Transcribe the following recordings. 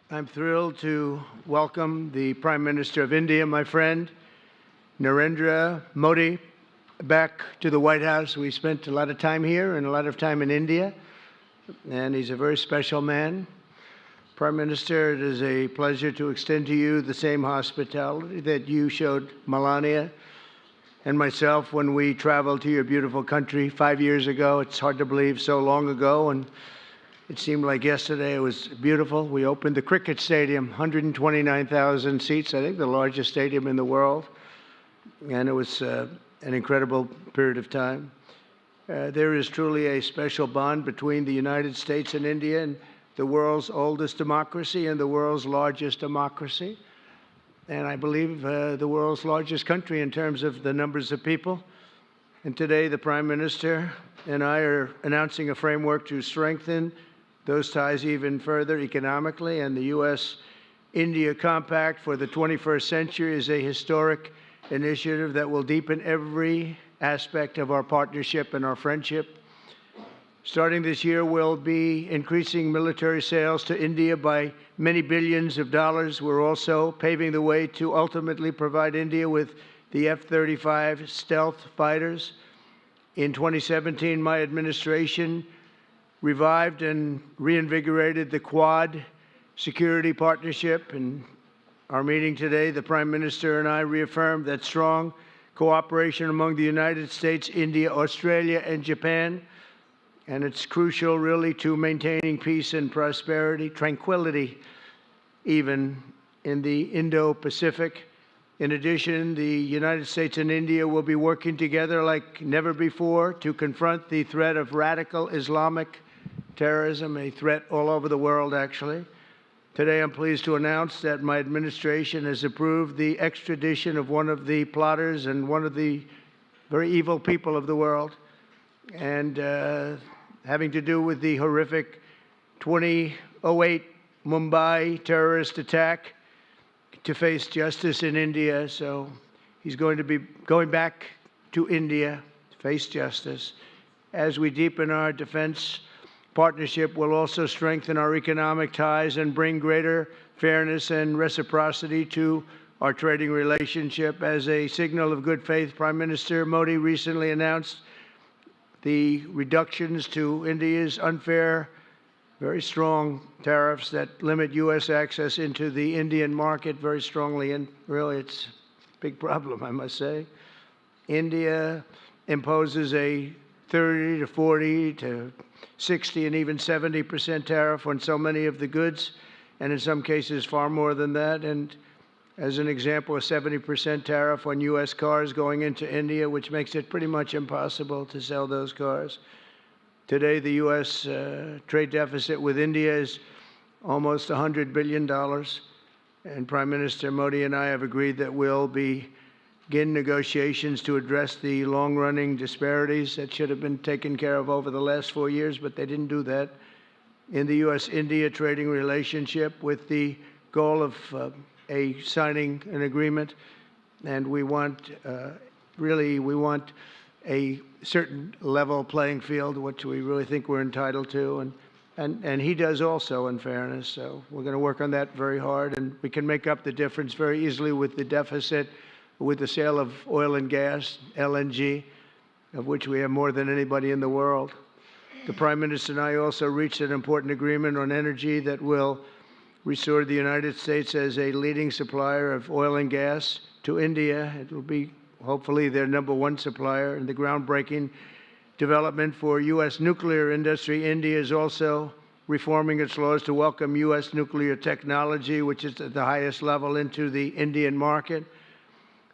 I'm thrilled to welcome the Prime Minister of India, my friend, Narendra Modi, back to the White House. We spent a lot of time here and a lot of time in India, and he's a very special man. Prime Minister, it is a pleasure to extend to you the same hospitality that you showed Melania and myself when we traveled to your beautiful country 5 years ago. It's hard to believe, so long ago, and it seemed like yesterday. It was beautiful. We opened the cricket stadium, 129,000 seats, I think the largest stadium in the world, and it was an incredible period of time. There is truly a special bond between the United States and India, and the world's oldest democracy and the world's largest democracy, and I believe the world's largest country in terms of the numbers of people. And today, the Prime Minister and I are announcing a framework to strengthen those ties even further economically, and the U.S.-India Compact for the 21st century is a historic initiative that will deepen every aspect of our partnership and our friendship. Starting this year, we'll be increasing military sales to India by many billions of dollars. We're also paving the way to ultimately provide India with the F-35 stealth fighters. In 2017, my administration revived and reinvigorated the Quad security partnership. In our meeting today, the Prime Minister and I reaffirmed that strong cooperation among the United States, India, Australia, and Japan. And it's crucial, really, to maintaining peace and prosperity, tranquility, even in the Indo-Pacific. In addition, the United States and India will be working together like never before to confront the threat of radical Islamic terrorism, a threat all over the world, actually. Today, I'm pleased to announce that my administration has approved the extradition of one of the plotters and one of the very evil people of the world, and having to do with the horrific 2008 Mumbai terrorist attack, to face justice in India. So he's going to be going back to India to face justice. As we deepen our defense partnership, we'll also strengthen our economic ties and bring greater fairness and reciprocity to our trading relationship. As a signal of good faith, Prime Minister Modi recently announced the reductions to India's unfair, very strong tariffs that limit U.S. access into the Indian market very strongly, and really it's a big problem, I must say. India imposes a 30 to 40 to 60 and even 70% tariff on so many of the goods, and in some cases far more than that. And as an example, a 70% tariff on U.S. cars going into India, which makes it pretty much impossible to sell those cars. Today, the U.S. trade deficit with India is almost $100 billion, and Prime Minister Modi and I have agreed that we'll begin negotiations to address the long-running disparities that should have been taken care of over the last 4 years, but they didn't do that, in the U.S.-India trading relationship, with the goal of signing an agreement. And we want, we want a certain level playing field, which we really think we're entitled to, and he does also, in fairness. So we're going to work on that very hard, and we can make up the difference very easily with the deficit with the sale of oil and gas, LNG, of which we have more than anybody in the world. The Prime Minister and I also reached an important agreement on energy that will restore the United States as a leading supplier of oil and gas to India. It will be hopefully their #1 supplier. In the groundbreaking development for U.S. nuclear industry, India is also reforming its laws to welcome U.S. nuclear technology, which is at the highest level, into the Indian market.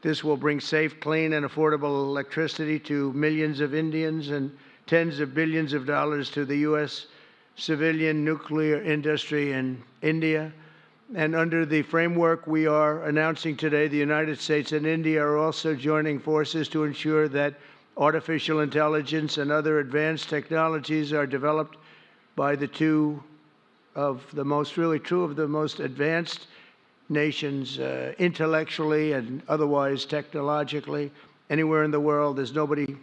This will bring safe, clean, and affordable electricity to millions of Indians and tens of billions of dollars to the U.S. civilian nuclear industry in India. And under the framework we are announcing today, the United States and India are also joining forces to ensure that artificial intelligence and other advanced technologies are developed by the two of the most, really two of the most advanced nations, intellectually and otherwise technologically. Anywhere in the world, there's nobody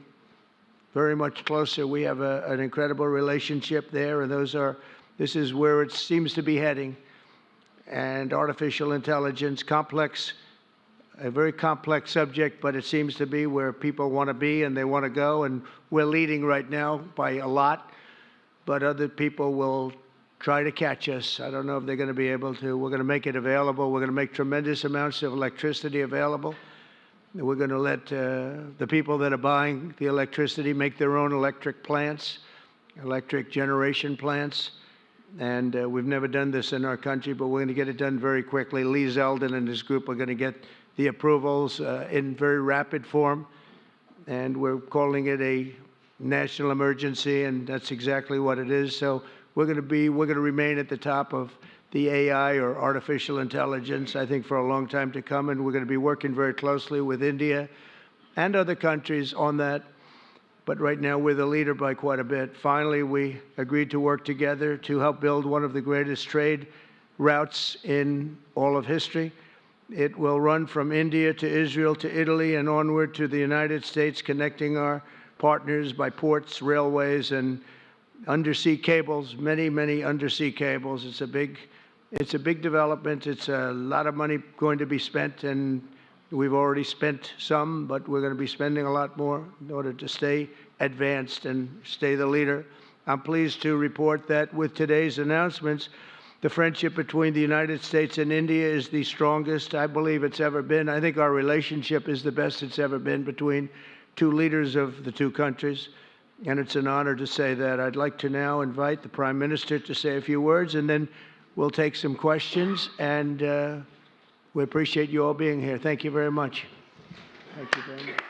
very much closer. We have an incredible relationship there, and this is where it seems to be heading. and artificial intelligence, a very complex subject, but it seems to be where people want to be and they want to go, and we're leading right now by a lot, but other people will try to catch us. I don't know if they're going to be able to. We're going to make it available. We're going to make tremendous amounts of electricity available. We're going to let the people that are buying the electricity make their own electric plants, electric generation plants. And we've never done this in our country, but we're going to get it done very quickly. Lee Zeldin and his group are going to get the approvals in very rapid form. And we're calling it a national emergency, and that's exactly what it is. So we're going to remain at the top of the AI, or artificial intelligence, I think, for a long time to come, and we're going to be working very closely with India and other countries on that. But right now, we're the leader by quite a bit. Finally, we agreed to work together to help build one of the greatest trade routes in all of history. It will run from India to Israel to Italy and onward to the United States, connecting our partners by ports, railways, and undersea cables, many, many undersea cables. It's a big development. It's a lot of money going to be spent, and we've already spent some, but we're going to be spending a lot more in order to stay advanced and stay the leader. I'm pleased to report that with today's announcements, the friendship between the United States and India is the strongest I believe it's ever been. I think our relationship is the best it's ever been between two leaders of the two countries, and it's an honor to say that. I'd like to now invite the Prime Minister to say a few words, and then we'll take some questions, and we appreciate you all being here. Thank you very much. Thank you very much.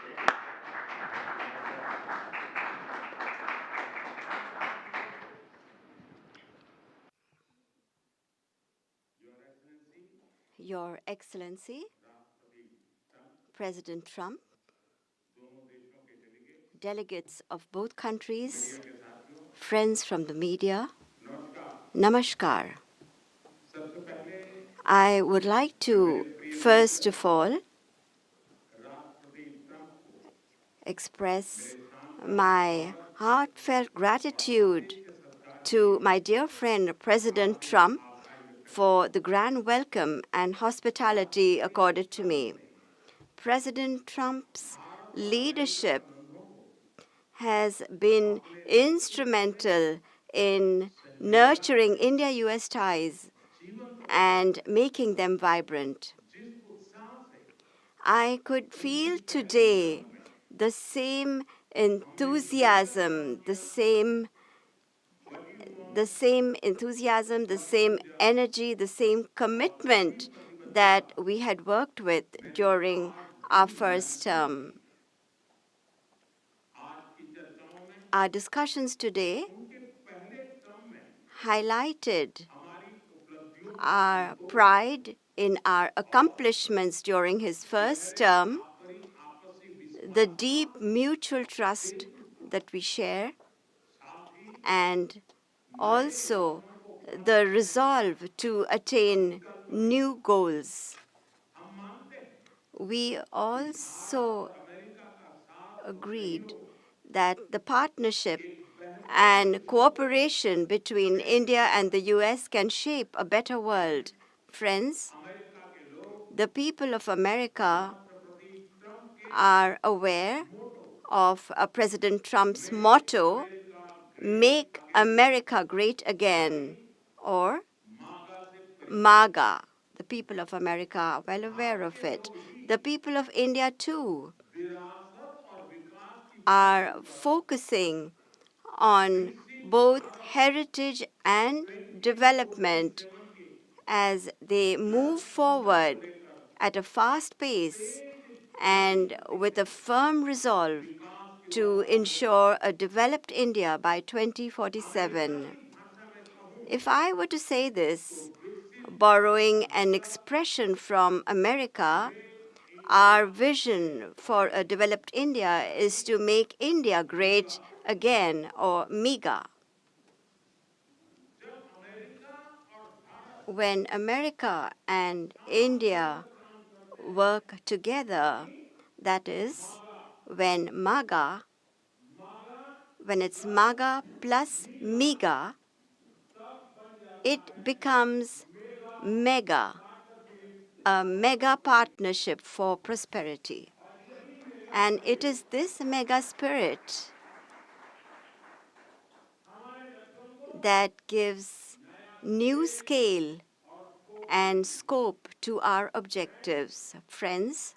Your Excellency, President Trump, delegates of both countries, friends from the media, Namaskar. I would like to, first of all, express my heartfelt gratitude to my dear friend, President Trump, for the grand welcome and hospitality accorded to me. President Trump's leadership has been instrumental in nurturing India-US ties and making them vibrant. I could feel today the same enthusiasm, the same enthusiasm, the same energy, the same commitment that we had worked with during our first term. Our discussions today highlighted our pride in our accomplishments during his first term, the deep mutual trust that we share, and also the resolve to attain new goals. We also agreed that the partnership and cooperation between India and the US can shape a better world. Friends, the people of America are aware of President Trump's motto, "Make America Great Again," or MAGA. The people of America are well aware of it. The people of India, too, are focusing on both heritage and development as they move forward at a fast pace and with a firm resolve to ensure a developed India by 2047. If I were to say this, borrowing an expression from America, our vision for a developed India is to make India great again, or MEGA. When America and India work together, that is, when it's MAGA plus MEGA, it becomes mega, a mega partnership for prosperity. And it is this mega spirit that gives new scale and scope to our objectives. Friends,